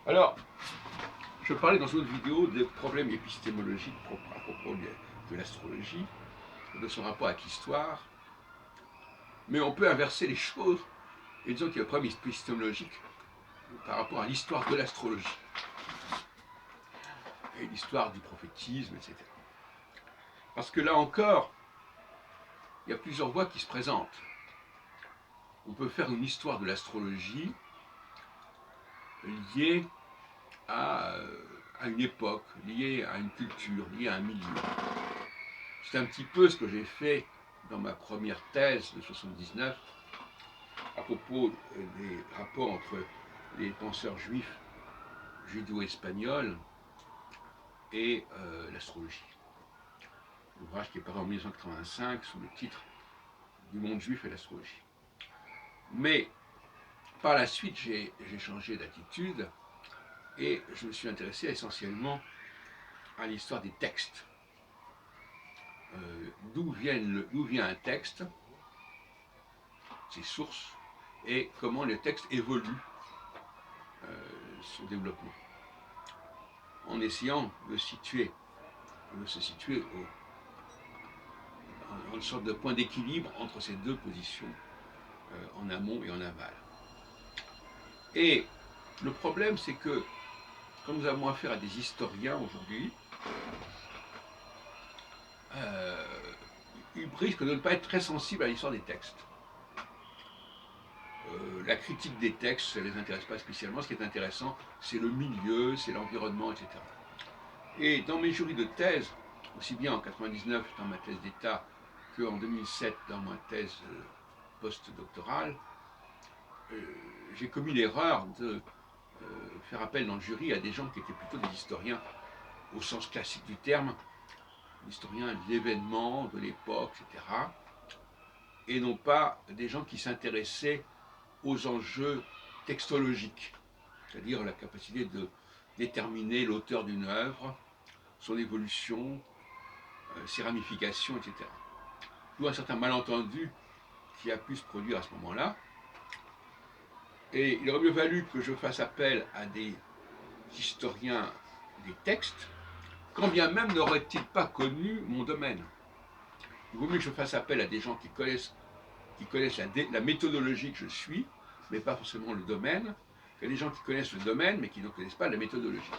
Alors, je parlais dans une autre vidéo des problèmes épistémologiques à propos de l'astrologie, de son rapport avec l'histoire, mais on peut inverser les choses et disons qu'il y a un problème épistémologique par rapport à l'histoire de l'astrologie et l'histoire du prophétisme, etc. Parce que là encore, il y a plusieurs voies qui se présentent. On peut faire une histoire de l'astrologie liée à une époque, liée à une culture, liée à un milieu. C'est un petit peu ce que j'ai fait dans ma première thèse de 79 à propos des rapports entre les penseurs juifs judo-espagnols et l'astrologie. L'ouvrage qui est paru en 1985 sous le titre Du monde juif et l'astrologie. Mais par la suite, j'ai changé d'attitude et je me suis intéressé essentiellement à l'histoire des textes. D'où vient un texte, ses sources, et comment le texte évolue son développement. En essayant de se situer en une sorte de point d'équilibre entre ces deux positions, en amont et en aval. Et le problème, c'est que, quand nous avons affaire à des historiens aujourd'hui, ils risquent de ne pas être très sensibles à l'histoire des textes. La critique des textes, ça ne les intéresse pas spécialement. Ce qui est intéressant, c'est le milieu, c'est l'environnement, etc. Et dans mes jurys de thèse, aussi bien en 99 dans ma thèse d'État qu'en 2007 dans ma thèse post-doctorale, j'ai commis l'erreur de faire appel dans le jury à des gens qui étaient plutôt des historiens au sens classique du terme, historiens de l'événement, de l'époque, etc. Et non pas des gens qui s'intéressaient aux enjeux textologiques, c'est-à-dire la capacité de déterminer l'auteur d'une œuvre, son évolution, ses ramifications, etc. D'où un certain malentendu qui a pu se produire à ce moment-là. Et il aurait mieux valu que je fasse appel à des historiens des textes, quand bien même n'auraient-ils pas connu mon domaine. Il vaut mieux que je fasse appel à des gens qui connaissent la méthodologie que je suis, mais pas forcément le domaine, qu'à des gens qui connaissent le domaine, mais qui ne connaissent pas la méthodologie.